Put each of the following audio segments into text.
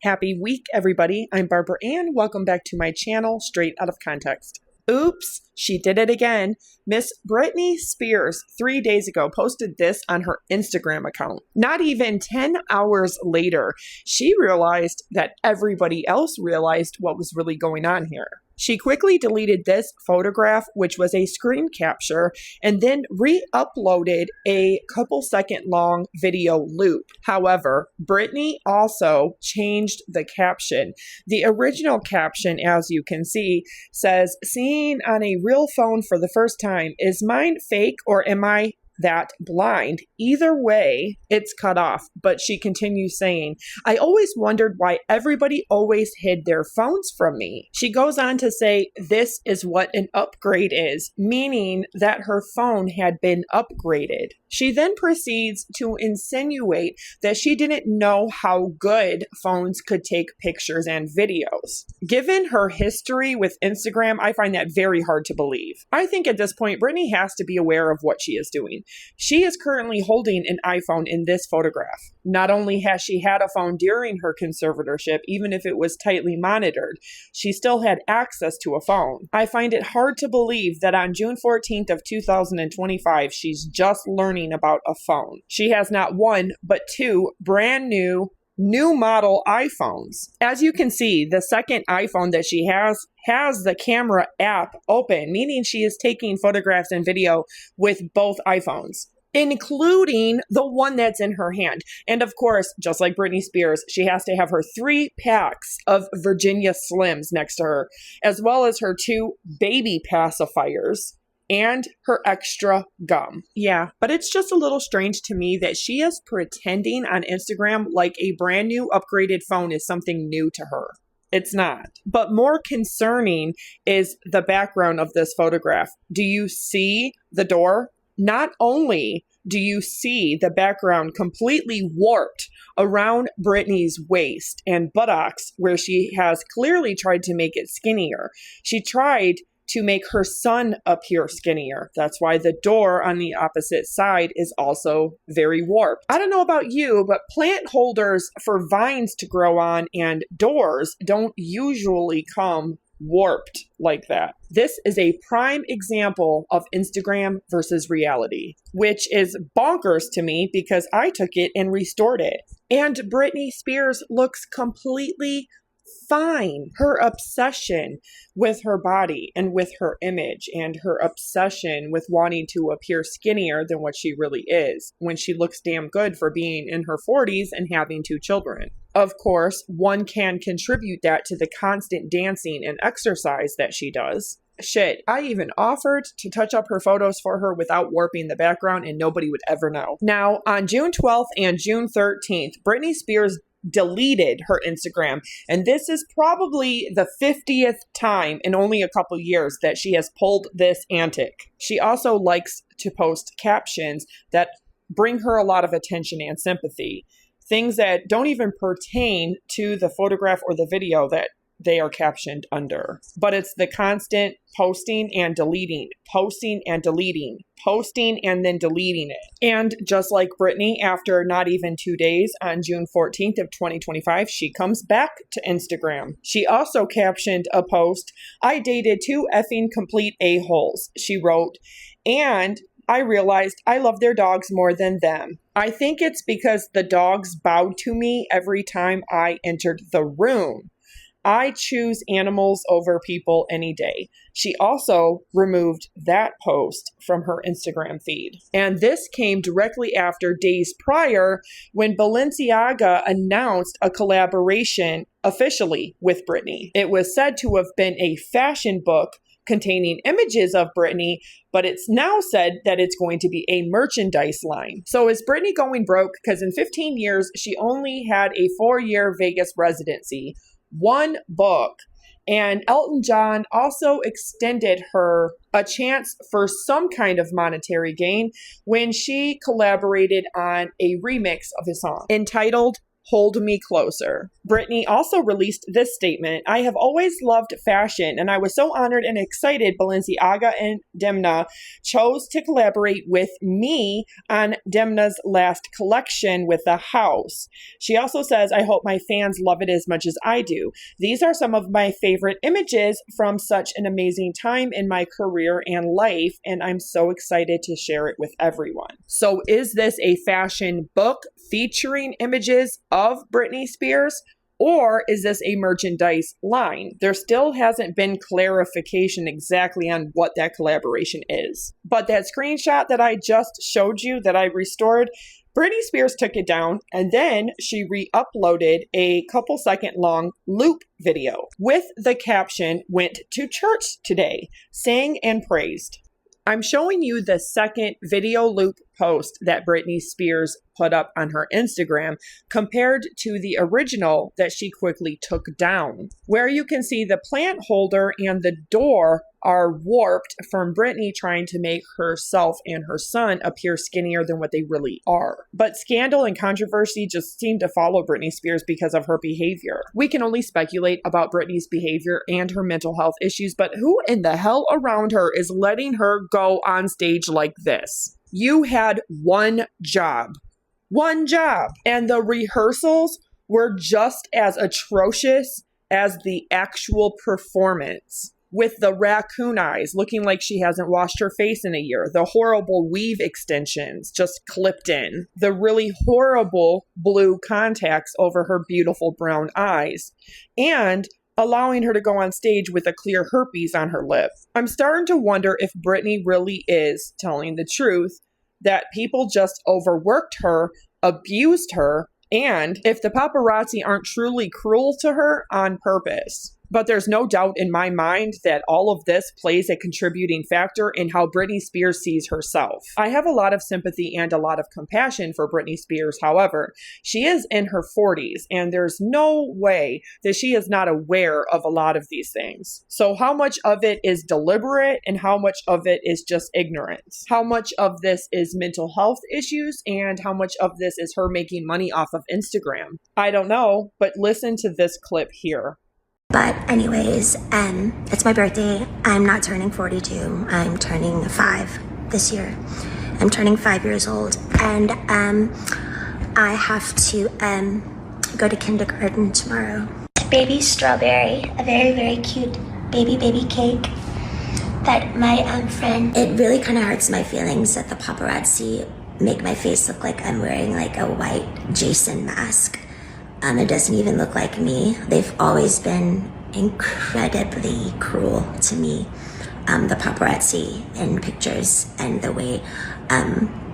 Happy week, everybody. I'm Barbara Ann. Welcome back to my channel, Straight Out of Context. Oops, she did it again. Miss Britney Spears 3 days ago posted this on her Instagram account. Not even 10 hours later, she realized that everybody else realized what was really going on here. She quickly deleted this photograph, which was a screen capture, and then re-uploaded a couple second long video loop. However, Britney also changed the caption. The original caption, as you can see, says, "Seeing on a real phone for the first time, is mine fake or am I that blind? Either way, it's cut off." But she continues saying, "I always wondered why everybody always hid their phones from me." She goes on to say, "This is what an upgrade is," meaning that her phone had been upgraded. She then proceeds to insinuate that she didn't know how good phones could take pictures and videos. Given her history with Instagram, I find that very hard to believe. I think at this point, Britney has to be aware of what she is doing. She is currently holding an iPhone in this photograph. Not only has she had a phone during her conservatorship, even if it was tightly monitored, she still had access to a phone. I find it hard to believe that on June 14th of 2025, she's just learning about a phone. She has not one, but two brand new model iPhones. As you can see, the second iPhone that she has the camera app open, meaning she is taking photographs and video with both iPhones, including the one that's in her hand. And of course, just like Britney Spears, she has to have her 3 packs of Virginia Slims next to her, as well as her 2 baby pacifiers and her extra gum. Yeah, but it's just a little strange to me that she is pretending on Instagram like a brand new upgraded phone is something new to her. It's not. But more concerning is the background of this photograph. Do you see the door? Not only do you see the background completely warped around Britney's waist and buttocks, where she has clearly tried to make it skinnier. She tried to make her son appear skinnier. That's why the door on the opposite side is also very warped. I don't know about you, but plant holders for vines to grow on and doors don't usually come warped like that. This is a prime example of Instagram versus reality, which is bonkers to me because I took it and restored it. And Britney Spears looks completely fine. Her obsession with her body and with her image, and her obsession with wanting to appear skinnier than what she really is, when she looks damn good for being in her 40s and having 2 children. Of course, one can contribute that to the constant dancing and exercise that she does. Shit, I even offered to touch up her photos for her without warping the background and nobody would ever know. Now, on June 12th and June 13th, Britney Spears deleted her Instagram, and this is probably the 50th time in only a couple years that she has pulled this antic. She also likes to post captions that bring her a lot of attention and sympathy, things that don't even pertain to the photograph or the video that they are captioned under. But it's the constant posting and deleting, posting and deleting, posting and then deleting it. And just like Britney, after not even 2 days, on June 14th of 2025, she comes back to Instagram. She also captioned a post, "I dated 2 effing complete a-holes," she wrote, "and I realized I love their dogs more than them. I think it's because the dogs bowed to me every time I entered the room. I choose animals over people any day." She also removed that post from her Instagram feed. And this came directly after, days prior, when Balenciaga announced a collaboration officially with Britney. It was said to have been a fashion book containing images of Britney, but it's now said that it's going to be a merchandise line. So is Britney going broke? Because in 15 years, she only had a 4-year Vegas residency, 1 book, and Elton John also extended her a chance for some kind of monetary gain when she collaborated on a remix of his song entitled Hold Me Closer. Britney also released this statement: I have always loved fashion, and I was so honored and excited Balenciaga and Demna chose to collaborate with me on Demna's last collection with the house. She also says, I hope my fans love it as much as I do. These are some of my favorite images from such an amazing time in my career and life, and I'm so excited to share it with everyone. So is this a fashion book featuring images of Britney Spears, or is this a merchandise line? There still hasn't been clarification exactly on what that collaboration is. But that screenshot that I just showed you that I restored, Britney Spears took it down and then she re-uploaded a couple second long loop video with the caption, "Went to church today, sang and praised." I'm showing you the second video loop post that Britney Spears put up on her Instagram compared to the original that she quickly took down, where you can see the plant holder and the door are warped from Britney trying to make herself and her son appear skinnier than what they really are. But scandal and controversy just seem to follow Britney Spears because of her behavior. We can only speculate about Britney's behavior and her mental health issues, but who in the hell around her is letting her go on stage like this? You had one job, and the rehearsals were just as atrocious as the actual performance. With the raccoon eyes, looking like she hasn't washed her face in a year, the horrible weave extensions just clipped in, the really horrible blue contacts over her beautiful brown eyes, and allowing her to go on stage with a clear herpes on her lip. I'm starting to wonder if Britney really is telling the truth, that people just overworked her, abused her, and if the paparazzi aren't truly cruel to her on purpose. But there's no doubt in my mind that all of this plays a contributing factor in how Britney Spears sees herself. I have a lot of sympathy and a lot of compassion for Britney Spears. However, she is in her 40s, and there's no way that she is not aware of a lot of these things. So how much of it is deliberate and how much of it is just ignorance? How much of this is mental health issues and how much of this is her making money off of Instagram? I don't know, but listen to this clip here. But anyways, it's my birthday. I'm not turning 42. I'm turning 5 this year. I'm turning 5 years old, and I have to go to kindergarten tomorrow. Baby strawberry, a very, very cute baby cake that my friend. It really kind of hurts my feelings that the paparazzi make my face look like I'm wearing like a white Jason mask. It doesn't even look like me. They've always been incredibly cruel to me. The paparazzi in pictures and the way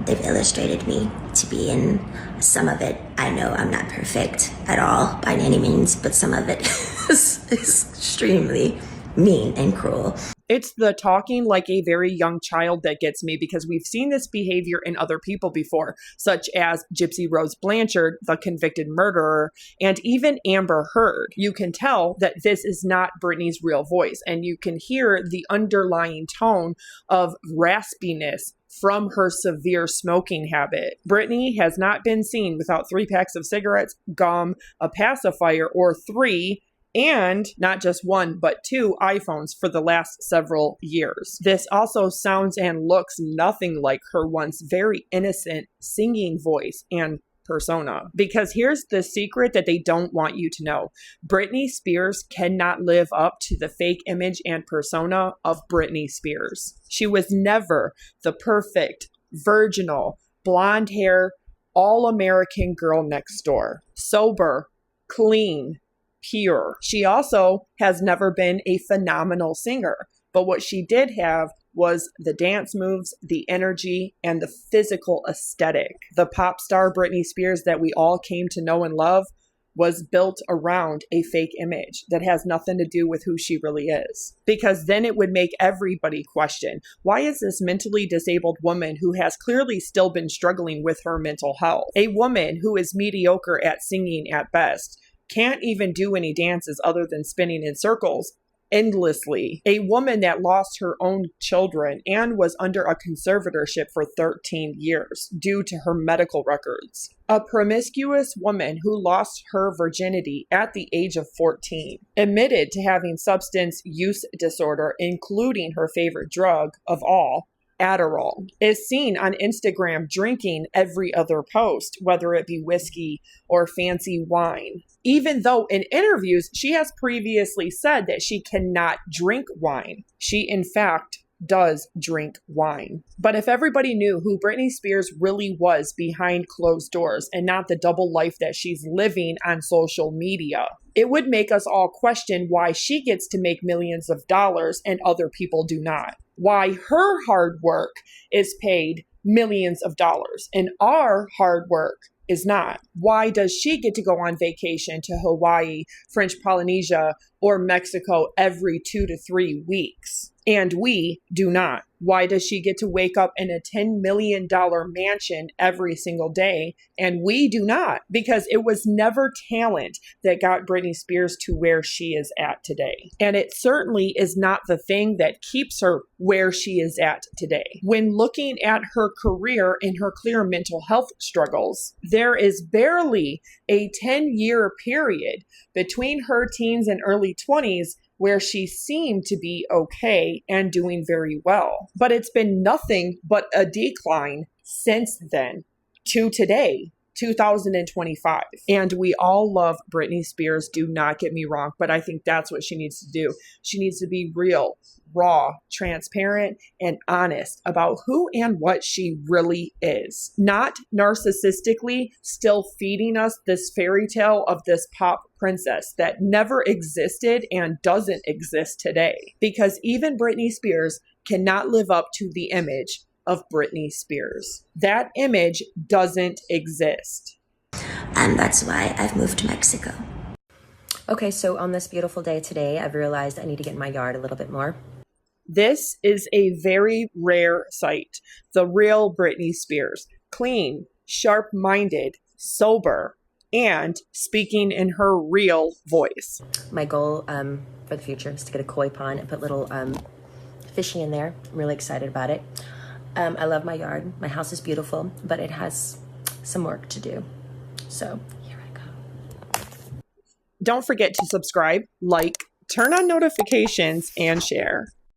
they've illustrated me to be in some of it. I know I'm not perfect at all by any means, but some of it is extremely mean and cruel. It's the talking like a very young child that gets me, because we've seen this behavior in other people before, such as Gypsy Rose Blanchard, the convicted murderer, and even Amber Heard. You can tell that this is not Britney's real voice, and you can hear the underlying tone of raspiness from her severe smoking habit. Britney has not been seen without 3 packs of cigarettes, gum, a pacifier, or 3, and not just 1, but 2 iPhones for the last several years. This also sounds and looks nothing like her once very innocent singing voice and persona. Because here's the secret that they don't want you to know. Britney Spears cannot live up to the fake image and persona of Britney Spears. She was never the perfect, virginal, blonde hair, all-American girl next door. Sober, clean, pure. She also has never been a phenomenal singer, but what she did have was the dance moves, the energy, and the physical aesthetic. The pop star Britney Spears that we all came to know and love was built around a fake image that has nothing to do with who she really is. Because then it would make everybody question, why is this mentally disabled woman who has clearly still been struggling with her mental health, a woman who is mediocre at singing at best, can't even do any dances other than spinning in circles, endlessly. A woman that lost her own children and was under a conservatorship for 13 years due to her medical records. A promiscuous woman who lost her virginity at the age of 14. Admitted to having substance use disorder, including her favorite drug of all, Adderall. Is seen on Instagram drinking every other post, whether it be whiskey or fancy wine. Even though in interviews she has previously said that she cannot drink wine. She, in fact, does drink wine. But if everybody knew who Britney Spears really was behind closed doors and not the double life that she's living on social media, it would make us all question why she gets to make millions of dollars and other people do not. Why her hard work is paid millions of dollars and our hard work is not. Why does she get to go on vacation to Hawaii, French Polynesia, or Mexico every 2 to 3 weeks? And we do not. Why does she get to wake up in a $10 million mansion every single day? And we do not, because it was never talent that got Britney Spears to where she is at today. And it certainly is not the thing that keeps her where she is at today. When looking at her career and her clear mental health struggles, there is barely a 10-year period between her teens and early 20s where she seemed to be okay and doing very well. But it's been nothing but a decline since then to today, 2025. And we all love Britney Spears, do not get me wrong, but I think that's what she needs to do. She needs to be real, raw, transparent, and honest about who and what she really is. Not narcissistically still feeding us this fairy tale of this pop princess that never existed and doesn't exist today. Because even Britney Spears cannot live up to the image of Britney Spears. That image doesn't exist. And that's why I've moved to Mexico. Okay, so on this beautiful day today, I've realized I need to get in my yard a little bit more. This is a very rare sight. The real Britney Spears. Clean, sharp-minded, sober, and speaking in her real voice. My goal for the future is to get a koi pond and put little fishy in there. I'm really excited about it. I love my yard. My house is beautiful, but it has some work to do. So here I go. Don't forget to subscribe, like, turn on notifications, and share.